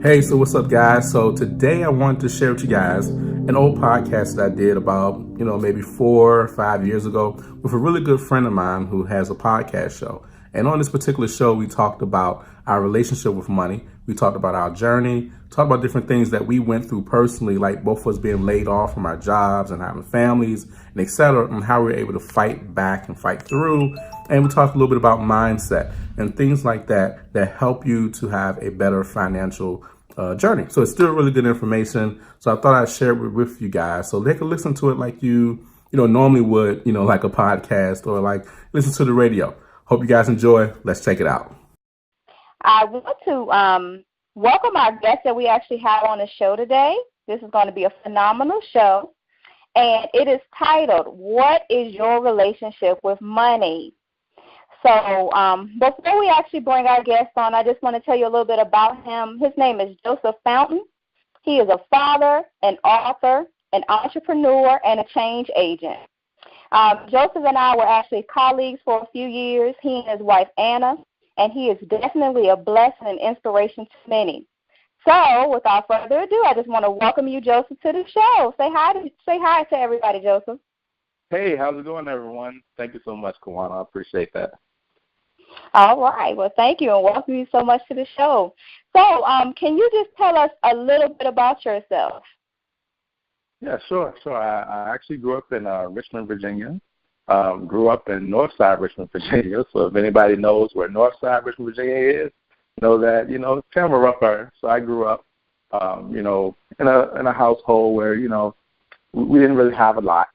Hey, so what's up, guys? So today I wanted to share with you guys an old podcast that I did about, maybe 4 or 5 years ago with a really good friend of mine who has a podcast show. And on this particular show, we talked about our relationship with money. We talked about our journey, talked about different things that we went through personally, like both of us being laid off from our jobs and having families and et cetera, and how we were able to fight back and fight through. And we talked a little bit about mindset and things like that that help you to have a better financial journey. So it's still really good information. So I thought I'd share it with you guys so they can listen to it like you normally would, like a podcast or like listen to the radio. Hope you guys enjoy. Let's check it out. I want to welcome our guest that we actually have on the show today. This is going to be a phenomenal show, and it is titled, What is Your Relationship with Money? So before we actually bring our guest on, I just want to tell you a little bit about him. His name is Joseph Fountain. He is a father, an author, an entrepreneur, and a change agent. Joseph and I were actually colleagues for a few years, he and his wife Anna, and he is definitely a blessing and inspiration to many. So without further ado, I just want to welcome you, Joseph, to the show. Say hi to everybody, Joseph. Hey, how's it going, everyone? Thank you so much, Kawauna. I appreciate that. All right. Well, thank you, and welcome you so much to the show. So can you just tell us a little bit about yourself? Yeah, sure. I actually grew up in Richmond, Virginia. Grew up in Northside Richmond, Virginia. So if anybody knows where Northside Richmond, Virginia is, know that, it's kind of a rough area. So I grew up, in a household where, we didn't really have a lot,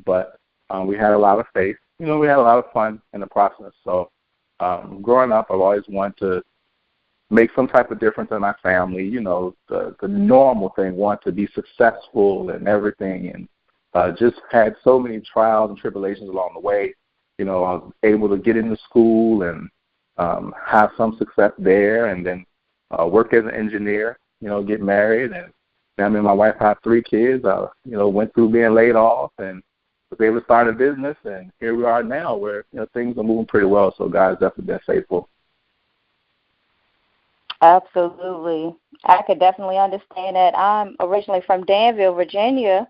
but we had a lot of faith. We had a lot of fun in the process. So growing up, I've always wanted to make some type of difference in my family, the normal thing, want to be successful and everything, and just had so many trials and tribulations along the way. I was able to get into school and have some success there, and then work as an engineer, get married, and I mean, my wife had 3 kids. Went through being laid off and was able to start a business, and here we are now where, things are moving pretty well. So God has definitely been faithful. Absolutely. I could definitely understand that. I'm originally from Danville, Virginia,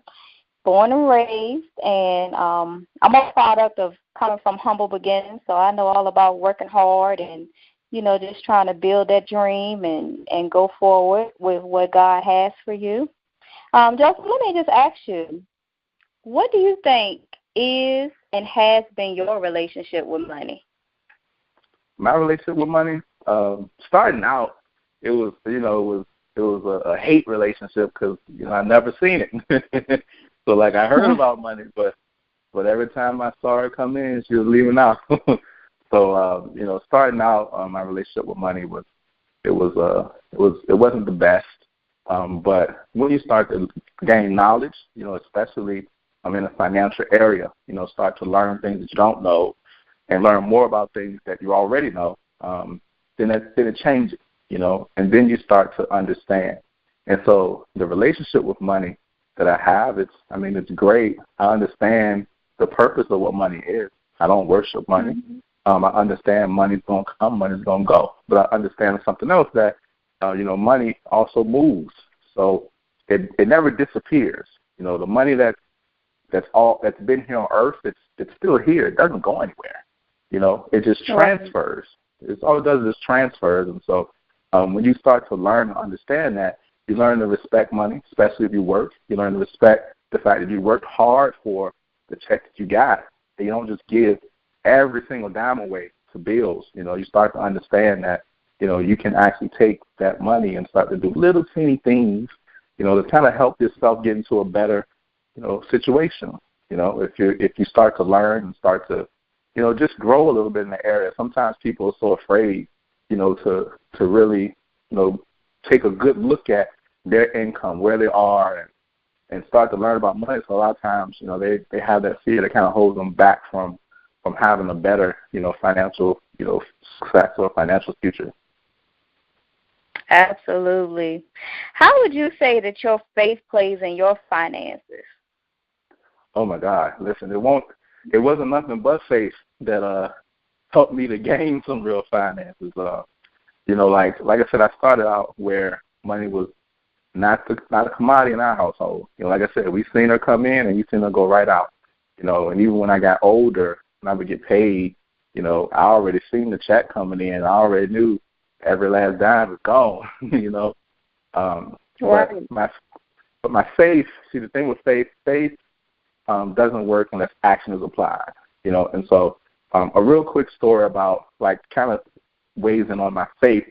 born and raised, and I'm a product of coming from humble beginnings, so I know all about working hard and, just trying to build that dream and go forward with what God has for you. Joseph, let me just ask you, what do you think is and has been your relationship with money? My relationship with money, starting out, it was a hate relationship because I never seen it. So I heard about money, but every time I saw her come in, she was leaving out. So starting out, my relationship with money wasn't the best. But when you start to gain knowledge, especially in the financial area, start to learn things that you don't know and learn more about things that you already know, then it changes, and then you start to understand. And so the relationship with money that I have, it's great. I understand the purpose of what money is. I don't worship money. Mm-hmm. I understand money's going to come, money's going to go. But I understand something else, that, money also moves. So it never disappears. The money that's been here on earth, it's still here. It doesn't go anywhere. It just transfers. It's all it does is transfers. And so when you start to learn and understand that, you learn to respect money, especially if you work. You learn to respect the fact that you worked hard for the check that you got. That you don't just give every single dime away to bills. You start to understand that, you can actually take that money and start to do little teeny things, to kind of help yourself get into a better, situation. If you start to learn and start to, just grow a little bit in the area. Sometimes people are so afraid, to really, take a good look at their income, where they are, and start to learn about money. So a lot of times, they have that fear that kind of holds them back from having a better, financial, success or financial future. Absolutely. How would you say that your faith plays in your finances? Oh my God! Listen, it wasn't nothing but faith that helped me to gain some real finances. Like I said, I started out where Money was not a commodity in our household. Like I said, we seen her come in and we seen her go right out. And even when I got older and I would get paid, I already seen the check coming in. I already knew every last dime was gone. Right. But my faith. See, the thing with faith doesn't work unless action is applied. And so a real quick story about kind of weighs in on my faith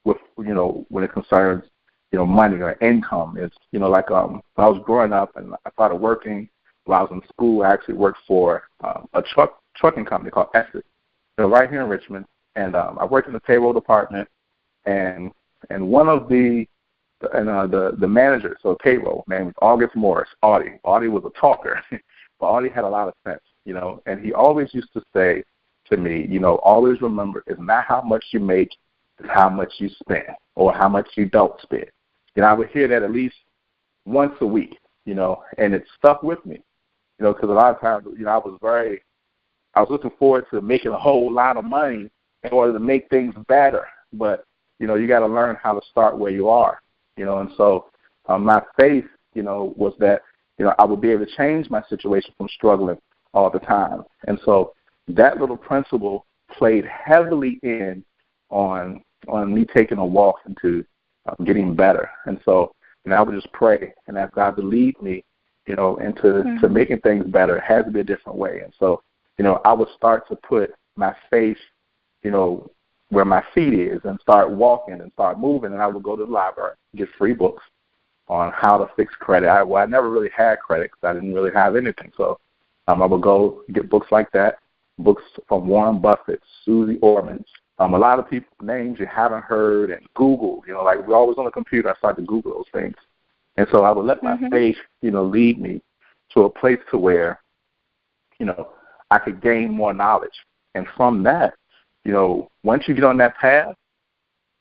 with when it concerns money or income. It's when I was growing up and I started working while I was in school. I actually worked for a trucking company called Essex. They're right here in Richmond, and I worked in the payroll department. And one of the managers, so payroll, name was August Morris, Audie. Audie was a talker, but Audie had a lot of sense, and he always used to say to me, always remember, it's not how much you make, it's how much you spend or how much you don't spend. I would hear that at least once a week, and it stuck with me, because a lot of times, I was looking forward to making a whole lot of money in order to make things better, but you got to learn how to start where you are, and so my faith, was that, I would be able to change my situation from struggling all the time. And so that little principle played heavily in on me taking a walk into getting better. And so, I would just pray and ask God to lead me, into to making things better. It has to be a different way. And so, I would start to put my faith, where my feet is and start walking and start moving. And I would go to the library, get free books on how to fix credit. I never really had credit because I didn't really have anything. So I would go get books like that, books from Warren Buffett, Susie Orman, a lot of people, names you haven't heard, and Google, we're always on the computer. I started to Google those things. And so I would let my faith, lead me to a place to where, I could gain more knowledge. And from that, once you get on that path,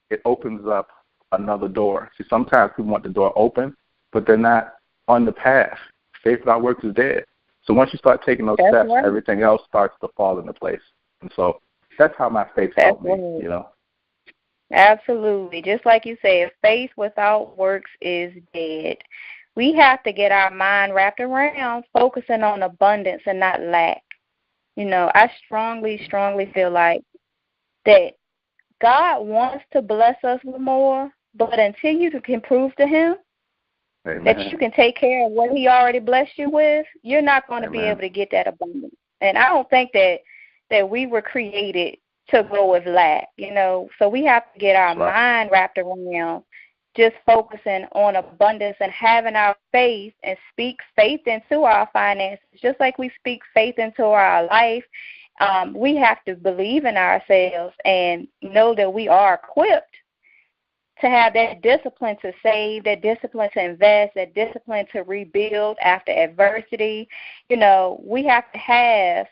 it opens up another door. See, sometimes people want the door open, but they're not on the path. Faith without works is dead. So once you start taking those steps, everything else starts to fall into place. And so that's how my faith helped me, Absolutely. Just like you said, faith without works is dead. We have to get our mind wrapped around focusing on abundance and not lack. I strongly feel like that God wants to bless us with more, but until you can prove to him that you can take care of what he already blessed you with, you're not going to be able to get that abundance. And I don't think that we were created to go with lack, So we have to get our mind wrapped around just focusing on abundance and having our faith and speak faith into our finances. Just like we speak faith into our life, we have to believe in ourselves and know that we are equipped to have that discipline to save, that discipline to invest, that discipline to rebuild after adversity. We have to have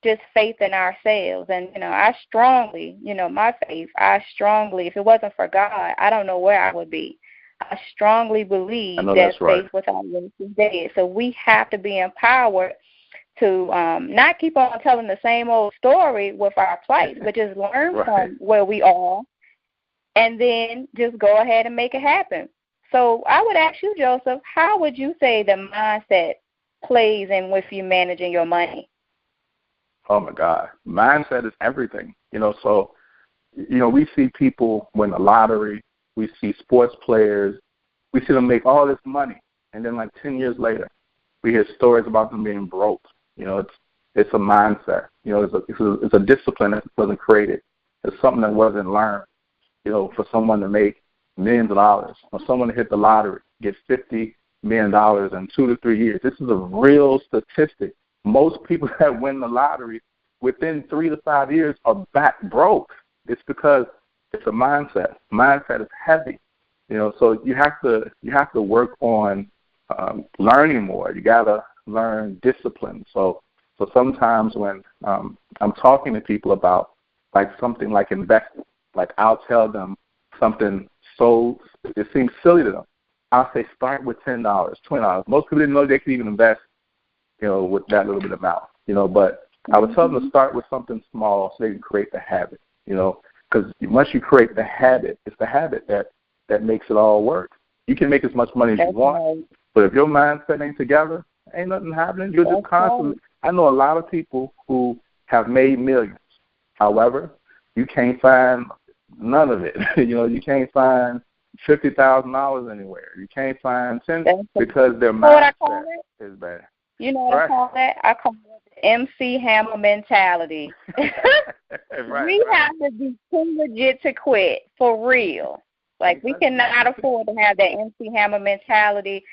just faith in ourselves. And, I strongly, my faith, if it wasn't for God, I don't know where I would be. I strongly believe that faith without works is dead. So we have to be empowered to not keep on telling the same old story with our plight, but just learn from where we are and then just go ahead and make it happen. So I would ask you, Joseph, how would you say the mindset plays in with you managing your money? Oh, my God. Mindset is everything. So, we see people win the lottery. We see sports players. We see them make all this money. And then 10 years later, we hear stories about them being broke. It's a mindset. It's a discipline that wasn't created. It's something that wasn't learned. For someone to make millions of dollars, or someone to hit the lottery, get $50 million in 2 to 3 years. This is a real statistic. Most people that win the lottery within 3 to 5 years are back broke. It's because it's a mindset. Mindset is heavy. So you have to work on learning more. You gotta learn discipline. So sometimes when I'm talking to people about something like investing, I'll tell them something so it seems silly to them. I'll say start with $10, $20. Most people didn't know they could even invest, with that little bit of amount, but I would tell them to start with something small so they can create the habit, because once you create the habit, it's the habit that that makes it all work. You can make as much money as you want, but if your mindset ain't together, ain't nothing happening. You're just constantly. I know a lot of people who have made millions. However, you can't find none of it. You can't find $50,000 anywhere. You can't find 10 because their mindset is bad. You know what I call that? I call it the MC Hammer mentality. We have to be too legit to quit, for real. Like, we cannot afford to have that MC Hammer mentality,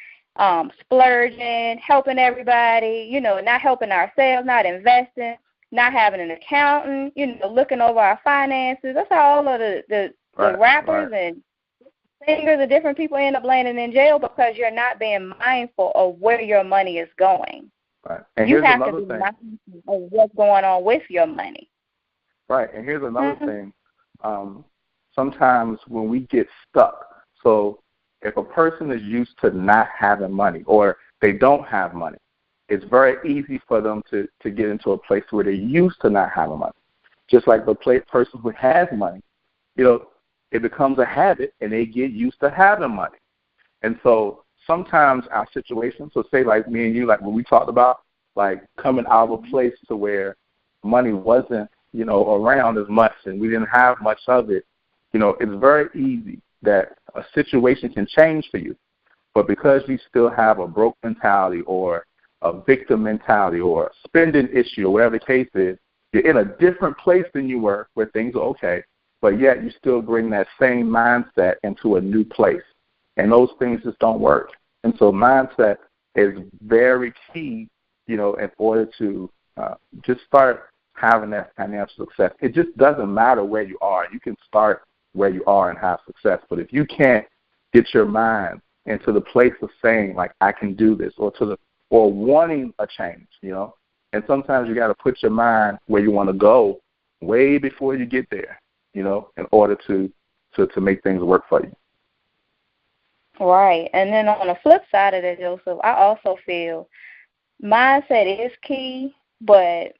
splurging, helping everybody, not helping ourselves, not investing, not having an accountant, looking over our finances. That's how all of the rappers and singers and different people end up landing in jail, because you're not being mindful of where your money is going. Right. And you have to be mindful of what's going on with your money. Right. And here's another thing. Sometimes when we get stuck, so if a person is used to not having money or they don't have money, it's very easy for them to get into a place where they're used to not having money. Just like the person who has money, it becomes a habit and they get used to having money. And so sometimes our situations, so say like me and you, like when we talked about like coming out of a place to where money wasn't, around as much and we didn't have much of it, it's very easy that a situation can change for you. But because you still have a broke mentality or a victim mentality or a spending issue or whatever the case is, you're in a different place than you were where things are okay, but yet you still bring that same mindset into a new place. And those things just don't work. And so mindset is very key, in order to just start having that financial success. It just doesn't matter where you are. You can start where you are and have success. But if you can't get your mind into the place of saying, like, I can do this, or wanting a change, and sometimes you got to put your mind where you want to go way before you get there, in order to make things work for you. Right. And then on the flip side of that, Joseph, I also feel mindset is key, but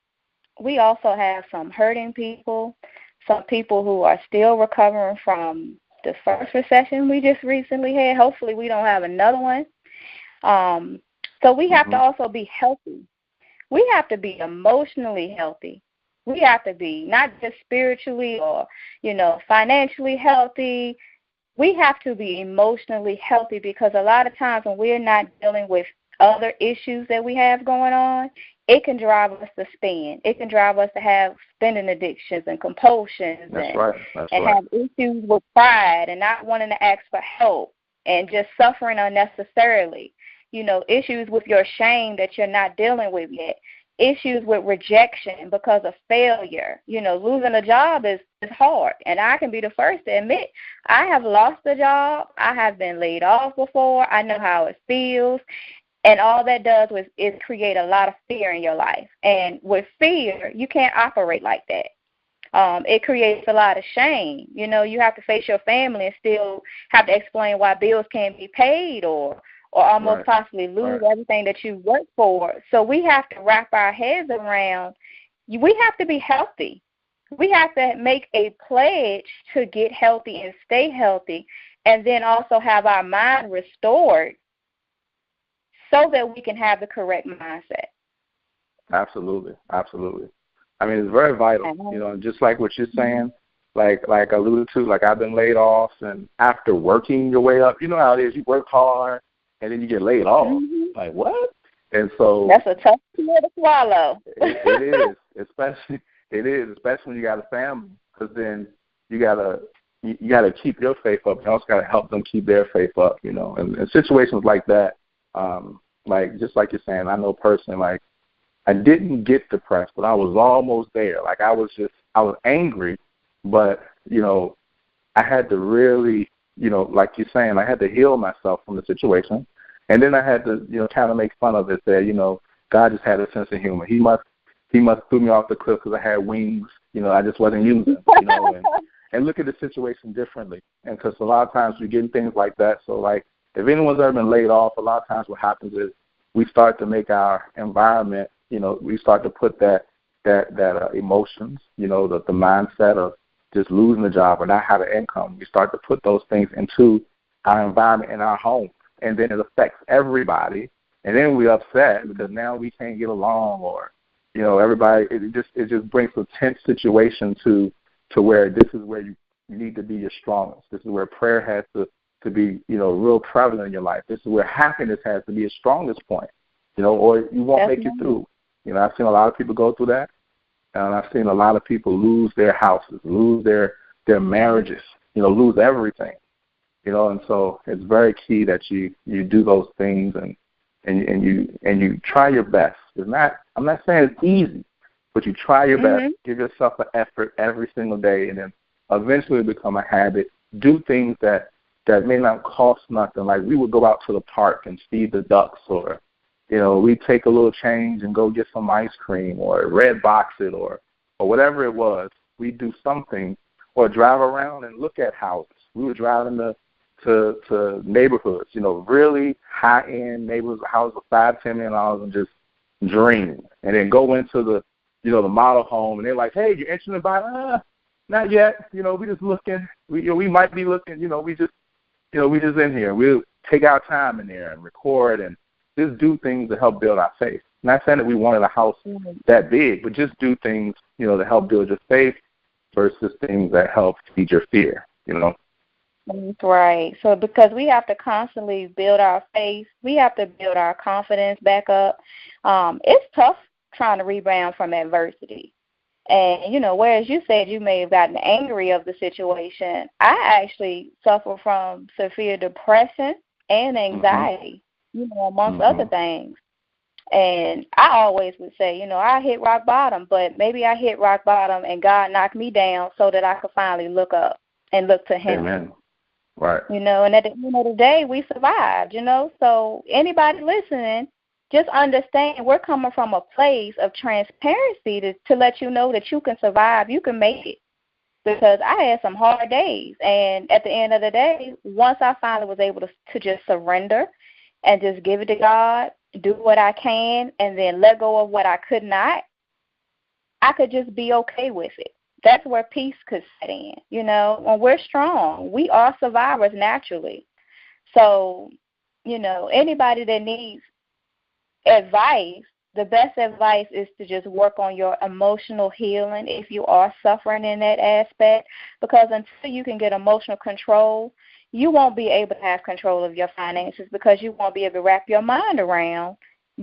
we also have some hurting people, some people who are still recovering from the first recession we just recently had. Hopefully we don't have another one. So we have to also be healthy. We have to be emotionally healthy. We have to be not just spiritually or, financially healthy. We have to be emotionally healthy, because a lot of times when we're not dealing with other issues that we have going on, it can drive us to spend. It can drive us to have spending addictions and compulsions and have issues with pride and not wanting to ask for help and just suffering unnecessarily. Issues with your shame that you're not dealing with yet. Issues with rejection because of failure. Losing a job is hard. And I can be the first to admit, I have lost a job. I have been laid off before. I know how it feels. And all that does is create a lot of fear in your life. And with fear, you can't operate like that. It creates a lot of shame. You have to face your family and still have to explain why bills can't be paid or almost possibly lose everything that you work for. So we have to wrap our heads around, we have to be healthy. We have to make a pledge to get healthy and stay healthy, and then also have our mind restored so that we can have the correct mindset. Absolutely. I mean, it's very vital, just like what you're saying, like I alluded to, like I've been laid off, and after working your way up, you know how it is, you work hard, and then you get laid off. Like, what? And so that's a tough pill to swallow. It is, especially when you got a family, because then you gotta keep your faith up. You also gotta help them keep their faith up, And situations like that, like just like you're saying, I know personally, like I didn't get depressed, but I was almost there. Like I was angry, but I had to really, like you're saying, I had to heal myself from the situation. And then I had to, kind of make fun of it, say, God just had a sense of humor. He must threw me off the cliff because I had wings, I just wasn't using, and look at the situation differently. And because a lot of times we get things like that. So like if anyone's ever been laid off, a lot of times what happens is we start to make our environment, we start to put that emotions, the mindset of just losing the job or not having income. We start to put those things into our environment in our home, and then it affects everybody. And then we're upset because now we can't get along, or everybody. It just brings a tense situation to where this is where you need to be your strongest. This is where prayer has to be real prevalent in your life. This is where happiness has to be its strongest point, or you won't make it through. I've seen a lot of people go through that, and I've seen a lot of people lose their houses, lose their marriages, lose everything, and so it's very key that you do those things and you try your best. I'm not saying it's easy, but you try your best. Give yourself an effort every single day, and then eventually become a habit. Do things that may not cost nothing. Like we would go out to the park and feed the ducks, or we take a little change and go get some ice cream, or red box it, or whatever it was. We do something, or drive around and look at houses. We would drive into to neighborhoods, really high-end neighborhoods, houses of $5-10 million, and just dream. And then go into the model home, and they're like, hey, you're interested in buying? Not yet. We just looking. We might be looking. We just in here. We'll take our time in there and record and just do things to help build our faith. Not saying that we wanted a house that big, but just do things, to help build your faith versus things that help feed your fear, That's right. So because we have to constantly build our faith, we have to build our confidence back up. It's tough trying to rebound from adversity. And, whereas you said you may have gotten angry of the situation, I actually suffer from severe depression and anxiety, amongst other things. And I always would say, I hit rock bottom, but maybe I hit rock bottom and God knocked me down so that I could finally look up and look to Him. Amen. Right. And at the end of the day, we survived, So anybody listening, just understand we're coming from a place of transparency to let you know that you can survive, you can make it. Because I had some hard days, and at the end of the day, once I finally was able to just surrender and just give it to God, do what I can, and then let go of what I could not, I could just be okay with it. That's where peace could set in, When we're strong, we are survivors naturally. So, anybody that needs advice, the best advice is to just work on your emotional healing if you are suffering in that aspect, because until you can get emotional control, you won't be able to have control of your finances, because you won't be able to wrap your mind around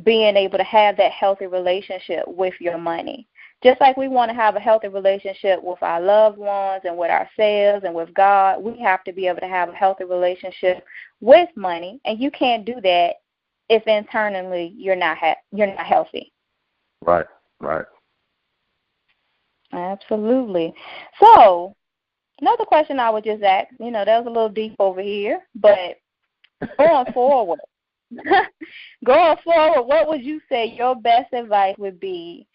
being able to have that healthy relationship with your money. Just like we want to have a healthy relationship with our loved ones and with ourselves and with God, we have to be able to have a healthy relationship with money, and you can't do that if internally you're not healthy. Right. Absolutely. So another question I would just ask, that was a little deep over here, but going forward, what would you say your best advice would be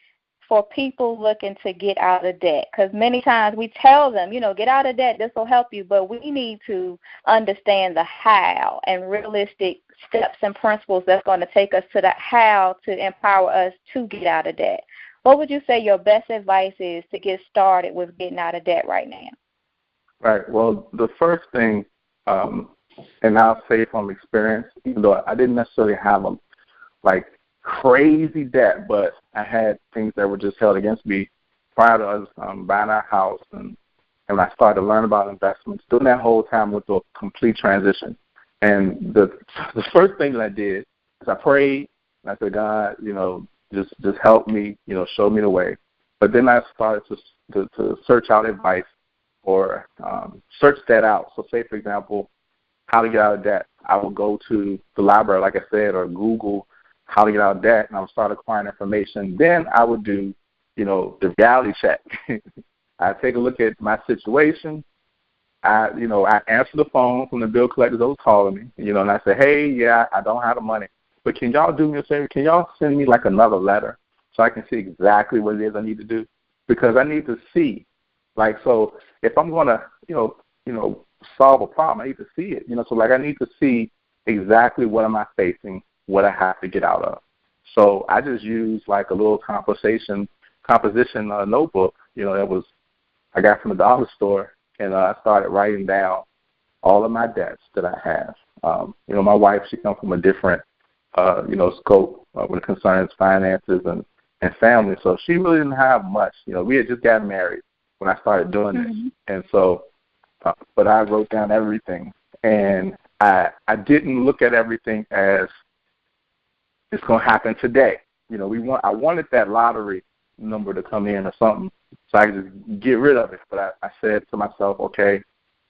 for people looking to get out of debt? Because many times we tell them, get out of debt, this will help you, but we need to understand the how and realistic steps and principles that's going to take us to the how to empower us to get out of debt. What would you say your best advice is to get started with getting out of debt right now? Right. Well, the first thing, and I'll say from experience, even though I didn't necessarily have them like crazy debt, but I had things that were just held against me prior to us buying our house, and I started to learn about investments. During that whole time, went through a complete transition. And the first thing that I did is I prayed, and I said, God, just help me, show me the way. But then I started to search out advice or search that out. So say, for example, how to get out of debt. I would go to the library, like I said, or Google how to get out of debt, and I would start acquiring information. Then I would do, the reality check. I'd take a look at my situation. I answer the phone from the bill collector that was calling me, and I say, hey, yeah, I don't have the money, but can y'all do me a favor? Can y'all send me like another letter so I can see exactly what it is I need to do? Because I need to see, so if I'm going to, solve a problem, I need to see it, so I need to see exactly what am I facing, what I have to get out of. So I just use like a little composition notebook, I got from the dollar store, and I started writing down all of my debts that I have. My wife, she comes from a different, scope when it concerns finances and family. So she really didn't have much. We had just gotten married when I started doing this. And so, but I wrote down everything. And I didn't look at everything as it's going to happen today. I wanted that lottery number to come in or something so I could just get rid of it. But I said to myself, okay,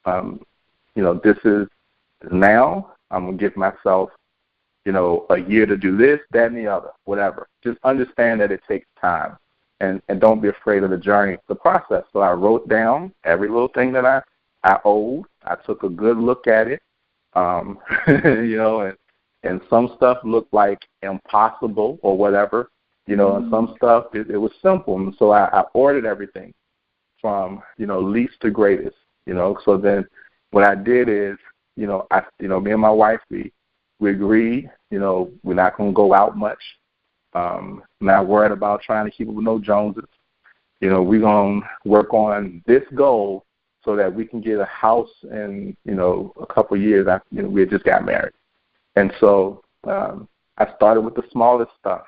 this is now. I'm going to give myself, a year to do this, that, and the other, whatever. Just understand that it takes time, and don't be afraid of the journey, the process. So I wrote down every little thing that I owed. I took a good look at it, and some stuff looked like impossible or whatever, and some stuff, it was simple. And so I ordered everything from, least to greatest, So then what I did is, me and my wife, we agreed, we're not going to go out much. Not worried about trying to keep up with no Joneses. We're going to work on this goal so that we can get a house in, a couple of years after, we had just got married. And so I started with the smallest stuff.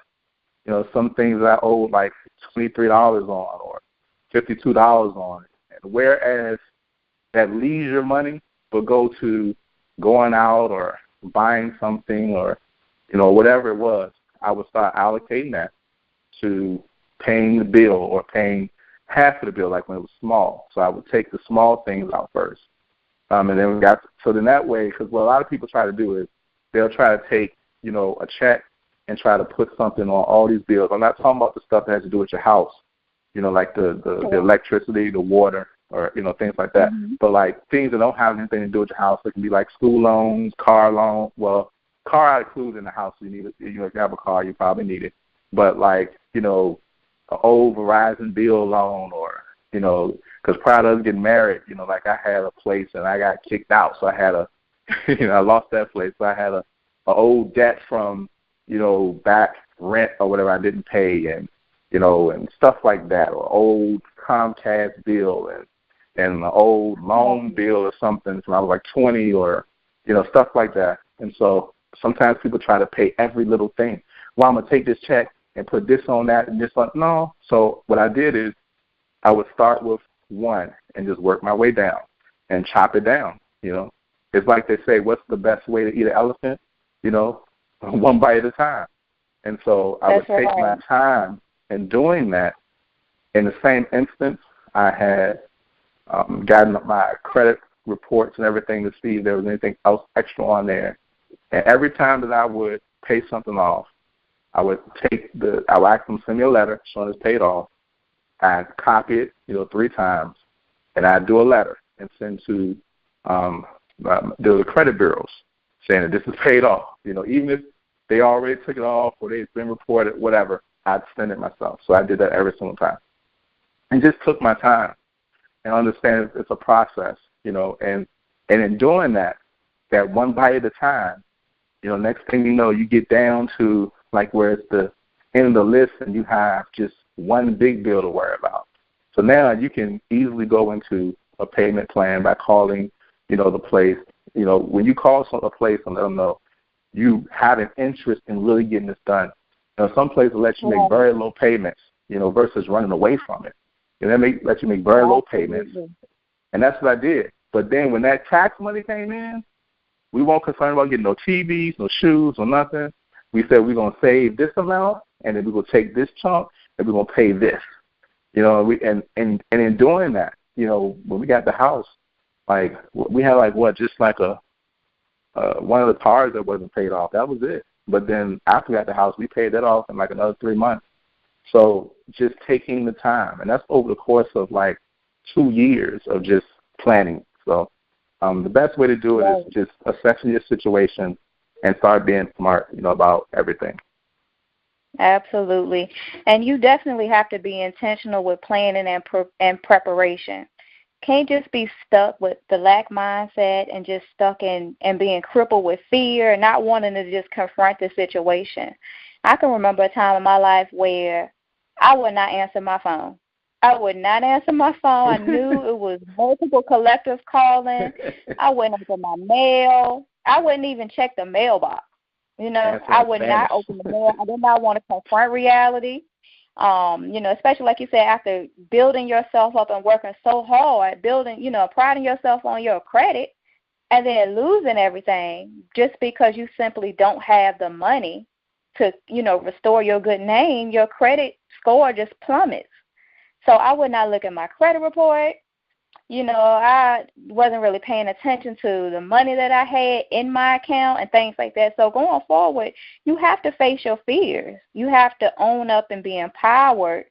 Some things I owed like $23 on or $52 on. And whereas that leisure money would go to going out or buying something or, whatever it was, I would start allocating that to paying the bill or paying half of the bill, like when it was small. So I would take the small things out first. And then then that way, because what a lot of people try to do is they'll try to take, a check and try to put something on all these bills. I'm not talking about the stuff that has to do with your house, like the electricity, the water, or, things like that. But like things that don't have anything to do with your house, it can be like school loans, car loans. Well, car I include in the house. You need it. If you have a car, you probably need it. But like, an old Verizon bill loan or, because prior to us getting married, like I had a place and I got kicked out. So I had I lost that place. So I had a old debt from, back rent or whatever I didn't pay and stuff like that, or old Comcast bill and an old loan bill or something from I was like 20 or, stuff like that. And so sometimes people try to pay every little thing. Well, I'm going to take this check and put this on that and this on. No. So what I did is I would start with one and just work my way down and chop it down, It's like they say, what's the best way to eat an elephant? One bite at a time. And so I would take my time in doing that. In the same instance, I had gotten my credit reports and everything to see if there was anything else extra on there. And every time that I would pay something off, I would ask them to send me a letter showing it's paid off. I'd copy it, 3 times, and I'd do a letter and send to the credit bureaus saying that this is paid off. Even if they already took it off or it's been reported, whatever, I'd send it myself. So I did that every single time. And just took my time and understand it's a process, and in doing that one bite at a time, next thing you know, you get down to like where it's the end of the list and you have just one big bill to worry about. So now you can easily go into a payment plan by calling, the place. When you call a place and let them know you have an interest in really getting this done. Some places let you make very low payments, versus running away from it. They let you make very low payments. And that's what I did. But then when that tax money came in, we weren't concerned about getting no TVs, no shoes, or nothing. We said we're going to save this amount, and then we're going to take this chunk, and we're going to pay this. And in doing that, when we got the house, like we had just like one of the cars that wasn't paid off. That was it. But then after we got the house, we paid that off in like another 3 months. So just taking the time, and that's over the course of like 2 years of just planning. So the best way to do it is just assessing your situation and start being smart, about everything. Absolutely. And you definitely have to be intentional with planning and preparation. Can't just be stuck with the lack mindset and just stuck in and being crippled with fear and not wanting to just confront the situation. I can remember a time in my life where I would not answer my phone. I would not answer my phone. I knew it was multiple collectors calling. I wouldn't open my mail. I wouldn't even check the mailbox. You know, I would not open the mail. I did not want to confront reality. You know, especially like you said, after building yourself up and working so hard, building, you know, priding yourself on your credit, and then losing everything just because you simply don't have the money to, you know, restore your good name, your credit score just plummets. So I would not look at my credit report. You know, I wasn't really paying attention to the money that I had in my account and things like that. So going forward, you have to face your fears. You have to own up and be empowered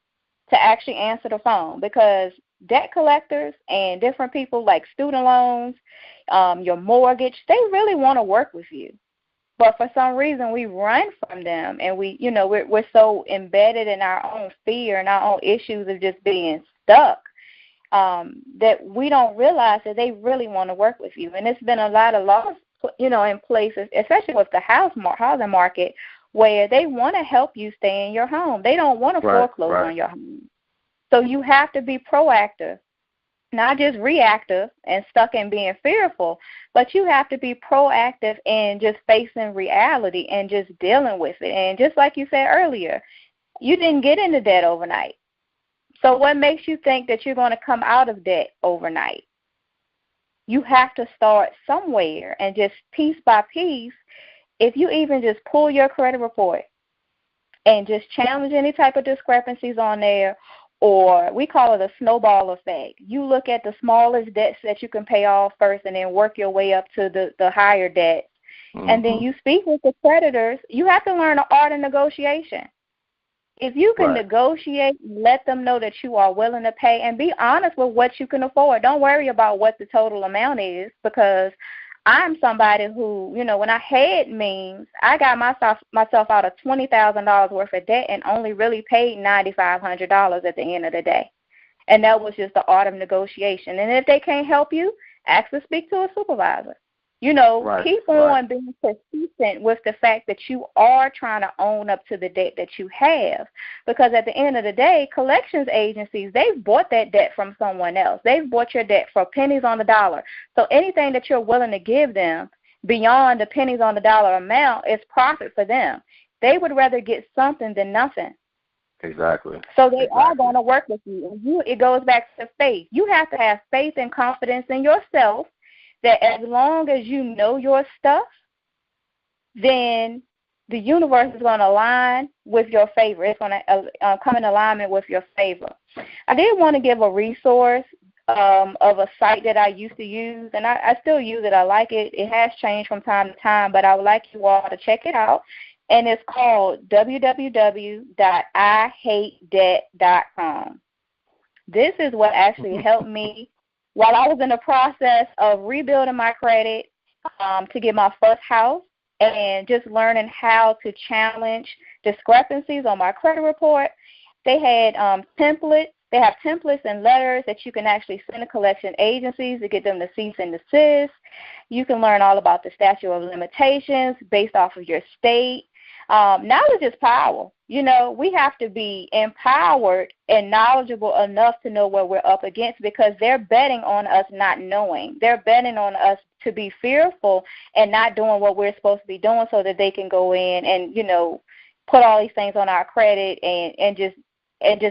to actually answer the phone, because debt collectors and different people like student loans, your mortgage, they really want to work with you. But for some reason, we run from them, and we're so embedded in our own fear and our own issues of just being stuck, that we don't realize that they really want to work with you. And it's been a lot of laws, you know, in places, especially with the housing market, where they want to help you stay in your home. They don't want to foreclose on your home. So you have to be proactive, not just reactive and stuck in being fearful, but you have to be proactive in just facing reality and just dealing with it. And just like you said earlier, you didn't get into debt overnight. So what makes you think that you're going to come out of debt overnight? You have to start somewhere, and just piece by piece, if you even just pull your credit report and just challenge any type of discrepancies on there, or we call it a snowball effect. You look at the smallest debts that you can pay off first and then work your way up to the higher debts. Mm-hmm. And then you speak with the creditors. You have to learn the art of negotiation. If you can negotiate, let them know that you are willing to pay, and be honest with what you can afford. Don't worry about what the total amount is, because I'm somebody who, you know, when I had means, I got myself out of $20,000 worth of debt and only really paid $9,500 at the end of the day. And that was just the art of negotiation. And if they can't help you, ask to speak to a supervisor. You know, keep on being persistent with the fact that you are trying to own up to the debt that you have. Because at the end of the day, collections agencies, they've bought that debt from someone else. They've bought your debt for pennies on the dollar. So anything that you're willing to give them beyond the pennies on the dollar amount is profit for them. They would rather get something than nothing. Exactly. So they are going to work with you. And it goes back to faith. You have to have faith and confidence in yourself, that as long as you know your stuff, then the universe is going to align with your favor. It's going to come in alignment with your favor. I did want to give a resource of a site that I used to use, and I still use it. I like it. It has changed from time to time, but I would like you all to check it out. And it's called www.ihatedebt.com. This is what actually helped me while I was in the process of rebuilding my credit to get my first house, and just learning how to challenge discrepancies on my credit report. They had templates. They have templates and letters that you can actually send to collection agencies to get them to cease and desist. You can learn all about the statute of limitations based off of your state. Knowledge is power. You know, we have to be empowered and knowledgeable enough to know what we're up against, because they're betting on us not knowing. They're betting on us to be fearful and not doing what we're supposed to be doing, so that they can go in and, you know, put all these things on our credit and just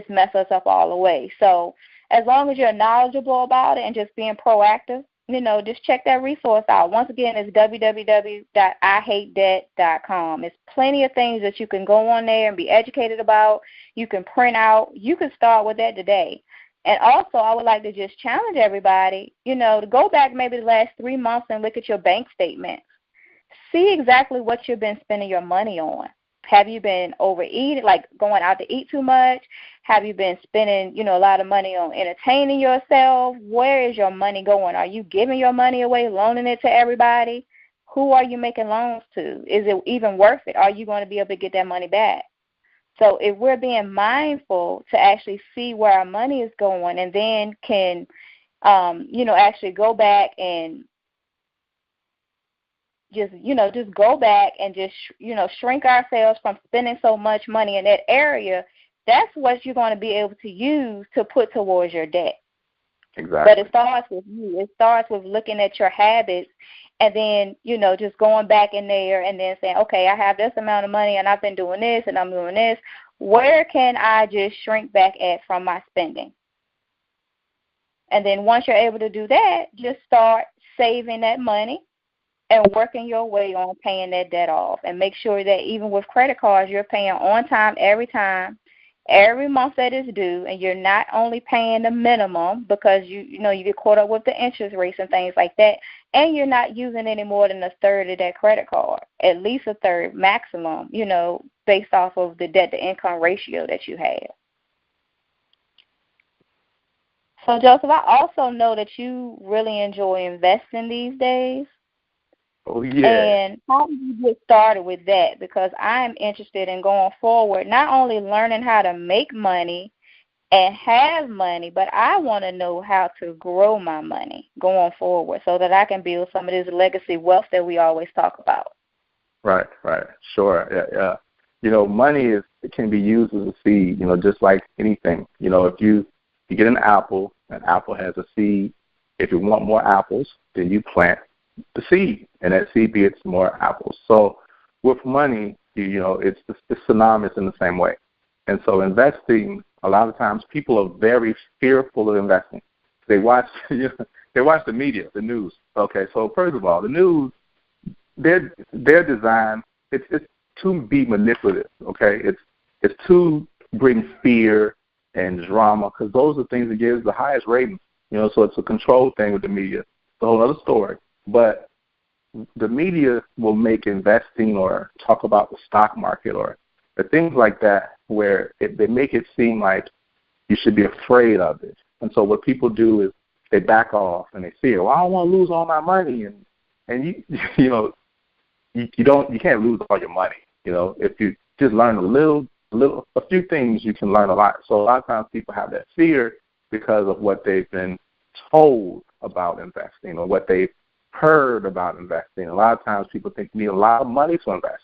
mess us up all the way. So as long as you're knowledgeable about it and just being proactive, you know, just check that resource out. Once again, it's www.ihatedebt.com. There's plenty of things that you can go on there and be educated about. You can print out. You can start with that today. And also, I would like to just challenge everybody, you know, to go back maybe the last 3 months and look at your bank statements. See exactly what you've been spending your money on. Have you been overeating, like going out to eat too much? Have you been spending, you know, a lot of money on entertaining yourself? Where is your money going? Are you giving your money away, loaning it to everybody? Who are you making loans to? Is it even worth it? Are you going to be able to get that money back? So if we're being mindful to actually see where our money is going, and then can, you know, actually go back and just go back and just, you know, shrink ourselves from spending so much money in that area, that's what you're going to be able to use to put towards your debt. Exactly. But it starts with you. It starts with looking at your habits and then, just going back in there and then saying, okay, I have this amount of money and I've been doing this and I'm doing this. Where can I just shrink back at from my spending? And then once you're able to do that, just start saving that money and working your way on paying that debt off. And make sure that even with credit cards, you're paying on time, every month that is due, and you're not only paying the minimum because you get caught up with the interest rates and things like that, and you're not using any more than a third of that credit card, at least a third maximum, based off of the debt-to-income ratio that you have. So, Joseph, I also know that you really enjoy investing these days. Oh, yeah. And how did you get started with that? Because I'm interested in going forward, not only learning how to make money and have money, but I want to know how to grow my money going forward so that I can build some of this legacy wealth that we always talk about. Right. Sure, yeah. Money it can be used as a seed, just like anything. If you get an apple has a seed. If you want more apples, then you plant the seed, and that seed gets more apples. So with money, it's synonymous in the same way. And so investing, a lot of times people are very fearful of investing. They watch the media, the news. Okay, so first of all, the news, they're designed, it's to be manipulative. Okay, it's to bring fear and drama, because those are things that gives the highest ratings. So it's a control thing with the media. It's a whole other story. But the media will make investing or talk about the stock market or things like that where they make it seem like you should be afraid of it. And so what people do is they back off and they fear, well, I don't want to lose all my money. And you can't lose all your money. If you just learn a few things, you can learn a lot. So a lot of times people have that fear because of what they've been told about investing or what they've heard about investing. A lot of times people think you need a lot of money to invest.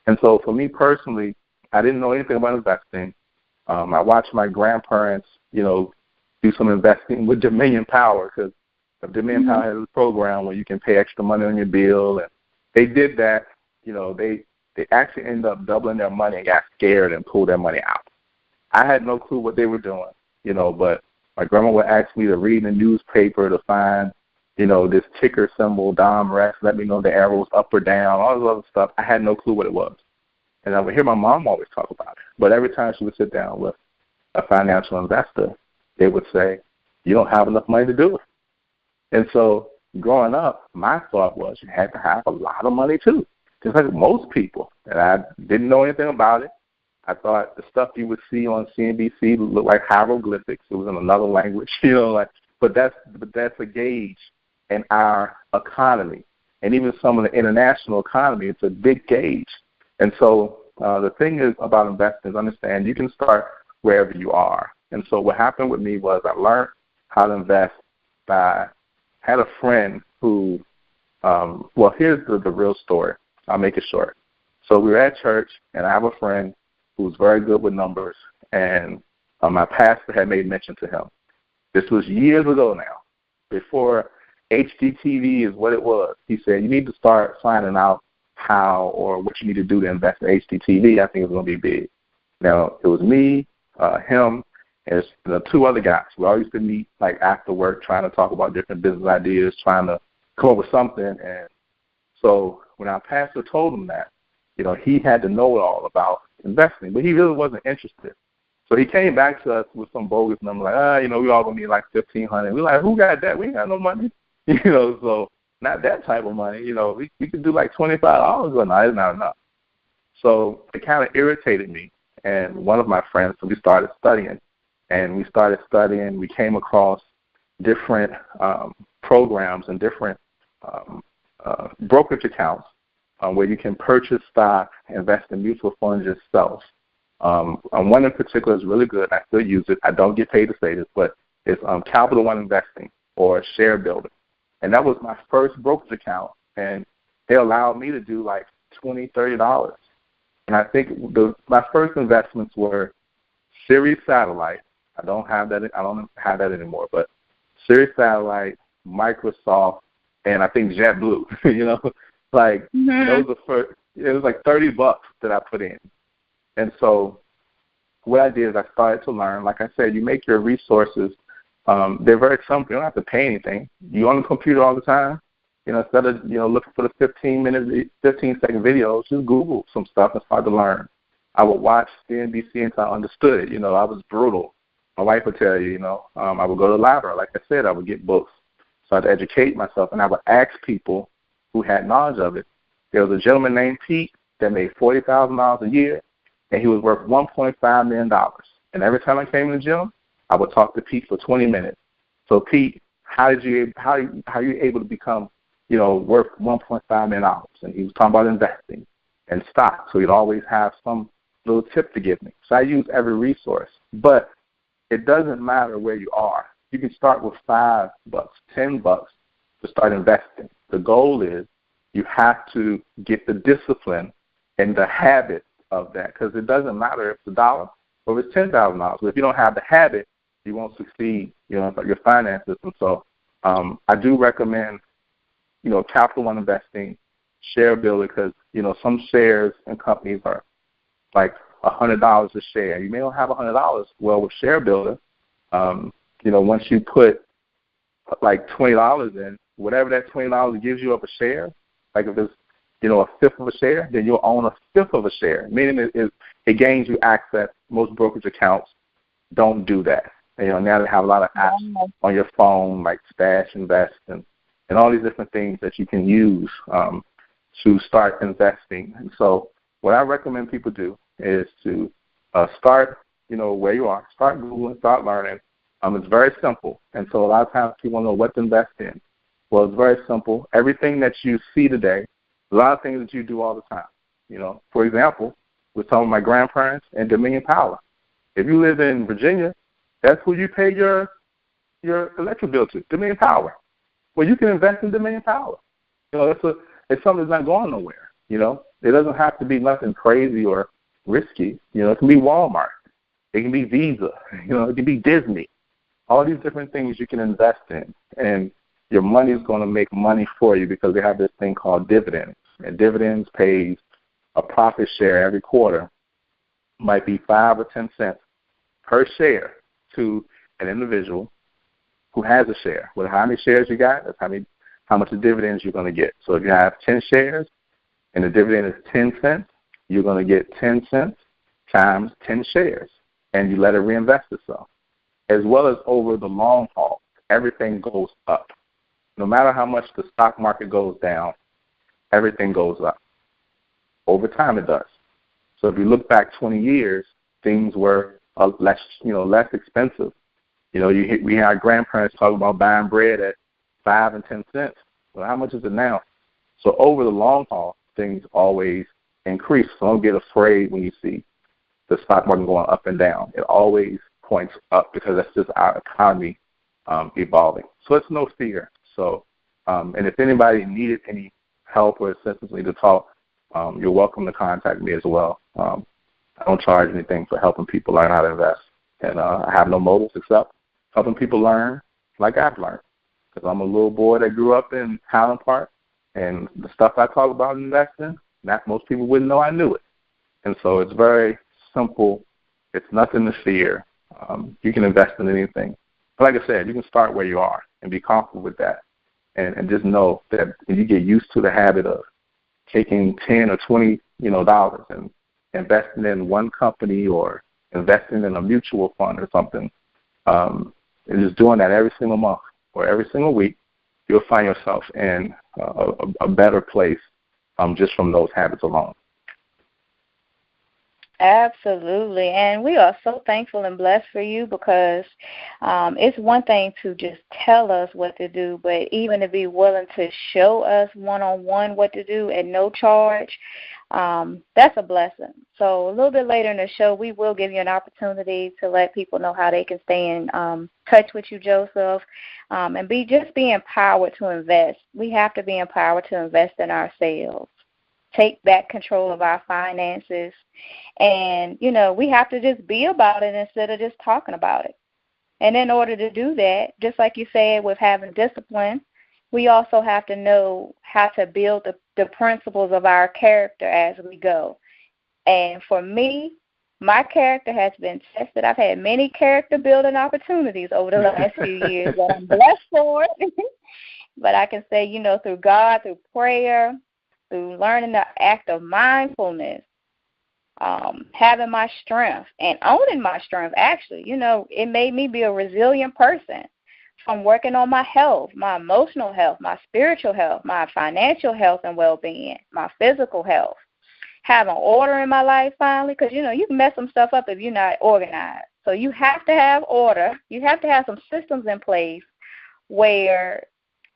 And so for me personally, I didn't know anything about investing. I watched my grandparents, do some investing with Dominion Power, because Dominion Power has a program where you can pay extra money on your bill. And they did that. They actually ended up doubling their money and got scared and pulled their money out. I had no clue what they were doing, but my grandma would ask me to read the newspaper to find this ticker symbol, Dom Rex, let me know the arrows up or down, all this other stuff. I had no clue what it was. And I would hear my mom always talk about it. But every time she would sit down with a financial investor, they would say, you don't have enough money to do it. And so growing up, my thought was you had to have a lot of money too, just like most people. And I didn't know anything about it. I thought the stuff you would see on CNBC looked like hieroglyphics. It was in another language, but that's a gauge in our economy. And even some of the international economy, it's a big gauge. And so the thing is about investing is understand you can start wherever you are. And so what happened with me was I learned how to invest I had a friend who, here's the real story. I'll make it short. So we were at church, and I have a friend who's very good with numbers, and my pastor had made mention to him. This was years ago now, before HGTV is what it was. He said, you need to start finding out how or what you need to do to invest in HGTV. I think it's going to be big. Now, it was me, him, and two other guys. We all used to meet like after work trying to talk about different business ideas, trying to come up with something. And so when our pastor told him that, he had to know it all about investing, but he really wasn't interested. So he came back to us with some bogus number like, we all going to need like $1,500. We're like, who got that? We ain't got no money. So not that type of money. We could do like $25. Well, no, it's not enough. So it kind of irritated me. And one of my friends, so we started studying. And we came across different programs and different brokerage accounts where you can purchase stock, invest in mutual funds yourself. One in particular is really good. I still use it. I don't get paid to say this, but it's Capital One Investing or Share Builder. And that was my first brokerage account. And they allowed me to do like $20, $30. And I think my first investments were Sirius Satellite. I don't have that anymore. But Sirius Satellite, Microsoft, and I think JetBlue. Like those are first. It was like $30 that I put in, and so what I did is I started to learn. Like I said, you make your resources. They're very simple. You don't have to pay anything. You're on the computer all the time. Instead of looking for the 15-second videos, just Google some stuff and start to learn. I would watch CNBC until I understood it. I was brutal. My wife would tell you. I would go to the library. Like I said, I would get books. So I'd educate myself, and I would ask people who had knowledge of it. There was a gentleman named Pete that made $40,000 a year, and he was worth $1.5 million. And every time I came to the gym, I would talk to Pete for 20 minutes. So Pete, how are you able to become, worth $1.5 million? And he was talking about investing and stocks. So he'd always have some little tip to give me. So I use every resource. But it doesn't matter where you are. You can start with $5, $10 to start investing. The goal is you have to get the discipline and the habit of that, because it doesn't matter if it's $1 or if it's $10,000. But if you don't have the habit, you won't succeed, your finances. And so I do recommend, Capital One investing, Share Builder, because, some shares and companies are like $100 a share. You may not have $100. Well, with Share Builder, once you put like $20 in, whatever that $20 gives you of a share, like if it's, a fifth of a share, then you'll own a fifth of a share, meaning it gains you access. Most brokerage accounts don't do that. Now they have a lot of apps on your phone like Stash, Invest, and all these different things that you can use to start investing. And so what I recommend people do is to start, where you are. Start Googling, start learning. It's very simple. And so a lot of times people know what to invest in. Well, it's very simple. Everything that you see today, a lot of things that you do all the time. For example, with some of my grandparents and Dominion Power. If you live in Virginia, that's who you pay your electric bill to, Dominion Power. Well, you can invest in Dominion Power. It's something that's not going nowhere. It doesn't have to be nothing crazy or risky. It can be Walmart. It can be Visa. It can be Disney. All these different things you can invest in, and your money is going to make money for you because they have this thing called dividends. And dividends pays a profit share every quarter. Might be 5 or 10 cents per share to an individual who has a share. Well, how many shares you got, that's how much of dividends you're going to get. So if you have 10 shares and the dividend is 10 cents, you're going to get 10 cents times 10 shares, and you let it reinvest itself. As well as over the long haul, everything goes up. No matter how much the stock market goes down, everything goes up. Over time it does. So if you look back 20 years, things were less expensive. We had our grandparents talking about buying bread at 5 and 10 cents. Well, how much is it now? So over the long haul, things always increase. So don't get afraid when you see the stock market going up and down. It always points up because that's just our economy evolving. So it's no fear. So, and if anybody needed any help or assistance, need to talk, you're welcome to contact me as well. I don't charge anything for helping people learn how to invest. And I have no motives except helping people learn like I've learned. Because I'm a little boy that grew up in Highland Park, and the stuff I talk about investing, most people wouldn't know I knew it. And so it's very simple. It's nothing to fear. You can invest in anything. But like I said, you can start where you are and be comfortable with that. And just know that when you get used to the habit of taking $10 or $20 dollars and investing in one company or investing in a mutual fund or something, and just doing that every single month or every single week, you'll find yourself in a better place just from those habits alone. Absolutely. And we are so thankful and blessed for you because it's one thing to just tell us what to do, but even to be willing to show us one-on-one what to do at no charge, that's a blessing. So a little bit later in the show, we will give you an opportunity to let people know how they can stay in touch with you, Joseph, and be empowered to invest. We have to be empowered to invest in ourselves. take back control of our finances. And, we have to just be about it instead of just talking about it. And in order to do that, just like you said with having discipline, we also have to know how to build the principles of our character as we go. And for me, my character has been tested. I've had many character building opportunities over the last few years that I'm blessed for. But I can say, through God, through prayer, through learning the act of mindfulness, having my strength and owning my strength, actually, it made me be a resilient person. From working on my health, my emotional health, my spiritual health, my financial health and well-being, my physical health. Having order in my life finally, because, you can mess some stuff up if you're not organized. So you have to have order. You have to have some systems in place where,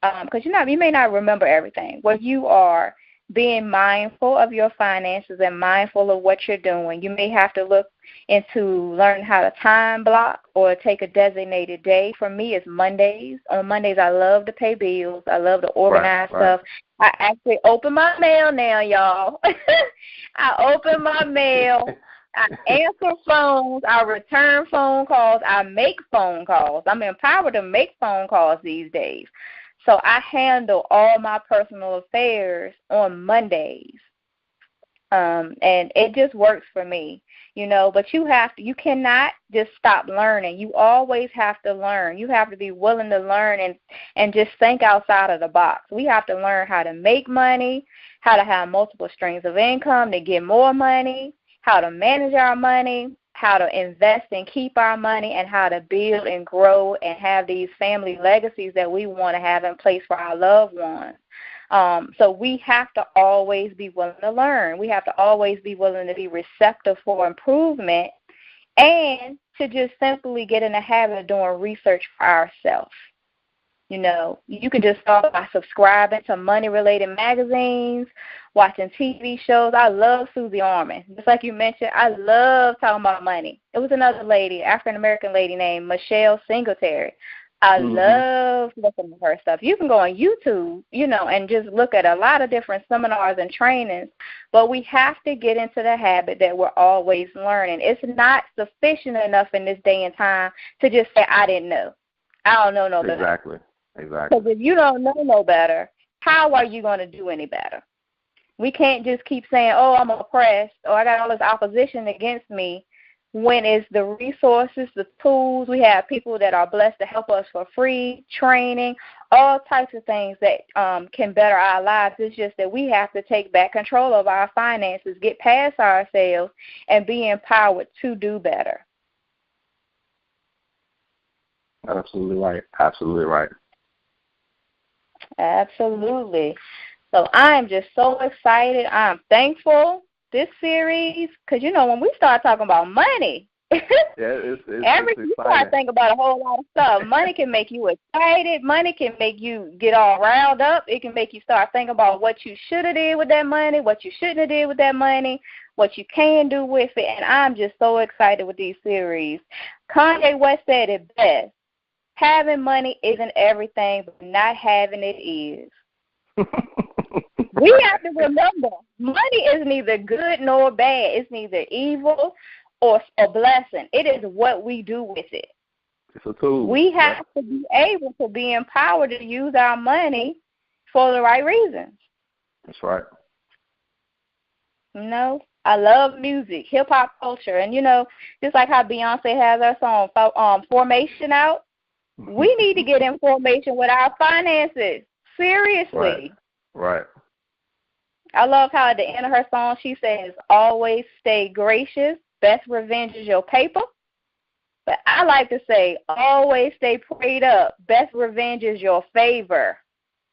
because you may not remember everything, where you are being mindful of your finances and mindful of what you're doing. You may have to look into learning how to time block or take a designated day. For me, it's Mondays. On Mondays, I love to pay bills. I love to organize stuff. I actually open my mail now, y'all. I open my mail. I answer phones. I return phone calls. I make phone calls. I'm empowered to make phone calls these days. So I handle all my personal affairs on Mondays. And it just works for me, but you cannot just stop learning. You always have to learn. You have to be willing to learn and just think outside of the box. We have to learn how to make money, how to have multiple streams of income to get more money, how to manage our money, how to invest and keep our money, and how to build and grow and have these family legacies that we want to have in place for our loved ones. So we have to always be willing to learn. We have to always be willing to be receptive for improvement and to just simply get in the habit of doing research for ourselves. You can just start by subscribing to money-related magazines, watching TV shows. I love Susie Orman. Just like you mentioned, I love talking about money. It was another lady, African-American lady named Michelle Singletary. I love looking at her stuff. You can go on YouTube, and just look at a lot of different seminars and trainings, but we have to get into the habit that we're always learning. It's not sufficient enough in this day and time to just say, I didn't know. I don't know no better. Exactly. Because if you don't know no better, how are you going to do any better? We can't just keep saying, oh, I'm oppressed, or I got all this opposition against me, when it's the resources, the tools. We have people that are blessed to help us for free, training, all types of things that can better our lives. It's just that we have to take back control of our finances, get past ourselves, and be empowered to do better. Absolutely right. Absolutely right. Absolutely. So I'm just so excited. I'm thankful this series, because, when we start talking about money, it's you start thinking about a whole lot of stuff. Money can make you excited. Money can make you get all riled up. It can make you start thinking about what you should have did with that money, what you shouldn't have did with that money, what you can do with it. And I'm just so excited with these series. Kanye West said it best. Having money isn't everything, but not having it is. We have to remember, money is neither good nor bad. It's neither evil or a blessing. It is what we do with it. It's a tool. We have to be able to be empowered to use our money for the right reasons. That's right. I love music, hip-hop culture. And, just like how Beyonce has her song Formation out, we need to get in formation with our finances. Seriously. Right. I love how at the end of her song she says, always stay gracious. Best revenge is your paper. But I like to say, always stay prayed up. Best revenge is your favor.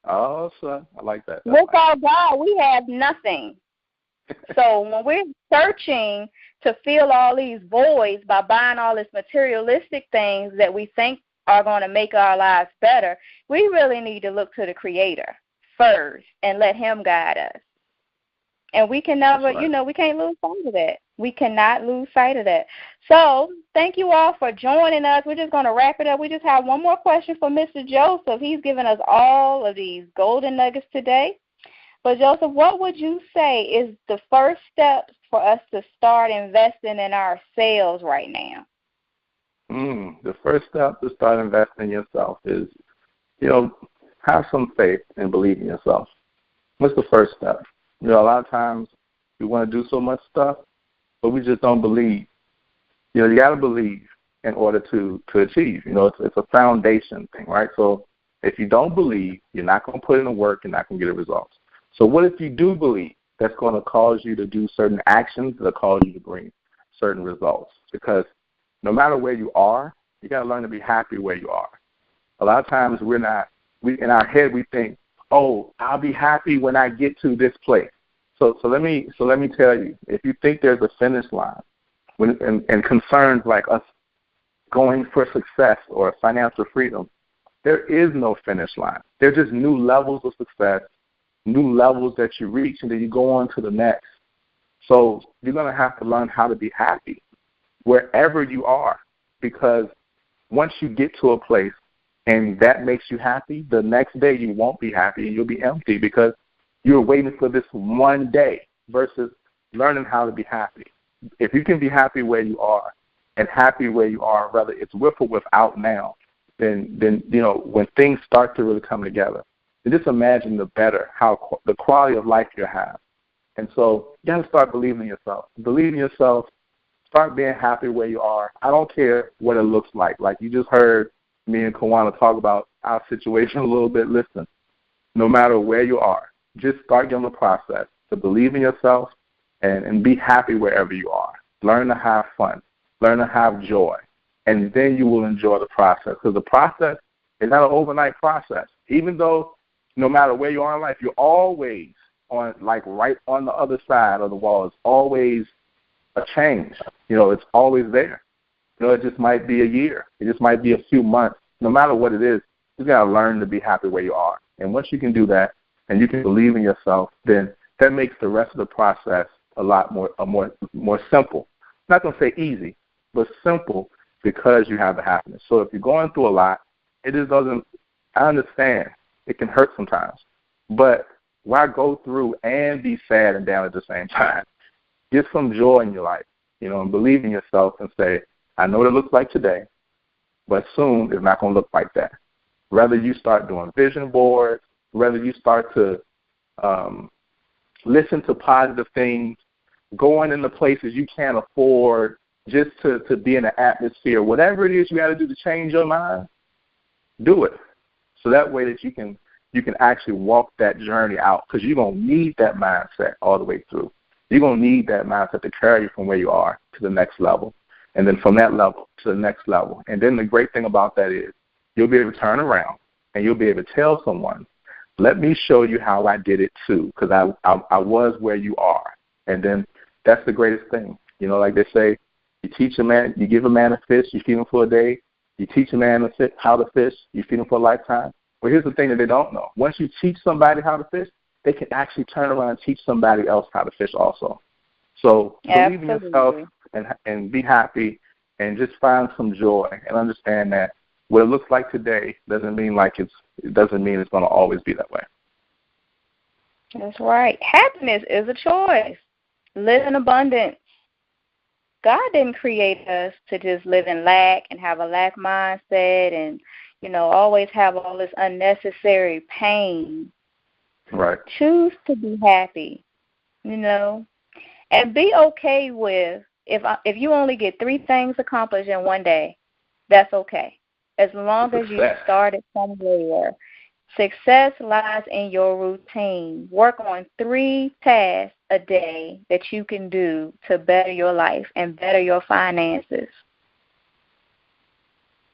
Oh, son, I like that. Without God, we have nothing. So when we're searching to fill all these voids by buying all these materialistic things that we think are going to make our lives better, we really need to look to the Creator first and let Him guide us. And we can never, we can't lose sight of that. We cannot lose sight of that. So thank you all for joining us. We're just going to wrap it up. We just have one more question for Mr. Joseph. He's given us all of these golden nuggets today. But Joseph, what would you say is the first step for us to start investing in ourselves right now? The first step to start investing in yourself is, have some faith and believe in yourself. What's the first step? A lot of times we want to do so much stuff, but we just don't believe. You got to believe in order to achieve. It's a foundation thing, right? So if you don't believe, you're not going to put in the work, you're not going to get the results. So what if you do believe? That's going to cause you to do certain actions that cause you to bring certain results. Because no matter where you are, you got to learn to be happy where you are. A lot of times in our head we think, oh, I'll be happy when I get to this place. So let me tell you, if you think there's a finish line, and concerns like us going for success or financial freedom, there is no finish line. They're just new levels of success, new levels that you reach, and then you go on to the next. So you're going to have to learn how to be happy wherever you are, because once you get to a place and that makes you happy, the next day you won't be happy and you'll be empty because you're waiting for this one day versus learning how to be happy. If you can be happy where you are and happy where you are, whether it's with or without now, then when things start to really come together, then just imagine the quality of life you have. And so you got to start believing in yourself. Believe in yourself. Start being happy where you are. I don't care what it looks like. Like you just heard me and Kawauna talk about our situation a little bit. Listen, no matter where you are, just start getting the process to believe in yourself and be happy wherever you are. Learn to have fun. Learn to have joy. And then you will enjoy the process, because the process is not an overnight process. Even though no matter where you are in life, you're always on, like, right on the other side of the wall. It's always a change. It's always there. It just might be a year. It just might be a few months. No matter what it is, you got to learn to be happy where you are. And once you can do that and you can believe in yourself, then that makes the rest of the process a lot more simple. I'm not going to say easy, but simple, because you have the happiness. So if you're going through a lot, it just doesn't, I understand, it can hurt sometimes. But why go through and be sad and down at the same time? Get some joy in your life, and believe in yourself and say, I know what it looks like today, but soon it's not going to look like that. Whether you start doing vision boards, whether you start to listen to positive things, going into places you can't afford just to be in the atmosphere, whatever it is you got to do to change your mind, do it. So that way that you can actually walk that journey out, because you're going to need that mindset all the way through. You're going to need that mindset to carry you from where you are to the next level, and then from that level to the next level. And then the great thing about that is you'll be able to turn around and you'll be able to tell someone, let me show you how I did it too, because I was where you are. And then that's the greatest thing. Like they say, you give a man a fish, you feed him for a day. You teach a man how to fish, you feed him for a lifetime. But here's the thing that they don't know. Once you teach somebody how to fish, they can actually turn around and teach somebody else how to fish also. So believe in yourself and be happy and just find some joy and understand that what it looks like today doesn't mean it's going to always be that way. That's right. Happiness is a choice. Live in abundance. God didn't create us to just live in lack and have a lack mindset and, always have all this unnecessary pain. Right. Choose to be happy, and be okay with if you only get 3 things accomplished in one day, that's okay. As long as you started somewhere. Success lies in your routine. Work on 3 tasks a day that you can do to better your life and better your finances.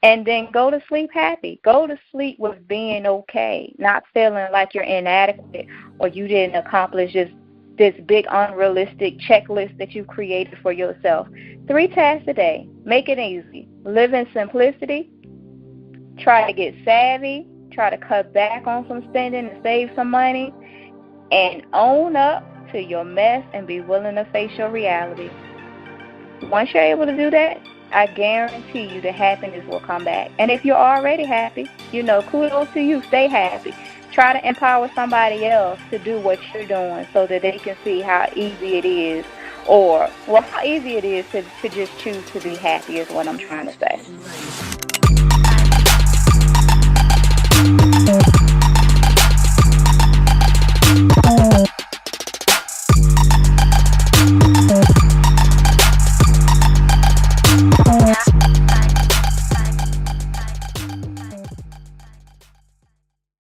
And then go to sleep happy. Go to sleep with being okay, not feeling like you're inadequate or you didn't accomplish this big unrealistic checklist that you created for yourself. 3 tasks a day. Make it easy. Live in simplicity. Try to get savvy. Try to cut back on some spending and save some money. And own up to your mess and be willing to face your reality. Once you're able to do that, I guarantee you the happiness will come back. And if you're already happy, kudos to you. Stay happy. try to empower somebody else to do what you're doing so that they can see how easy it is, or, well, how easy it is to just choose to be happy is what I'm trying to say.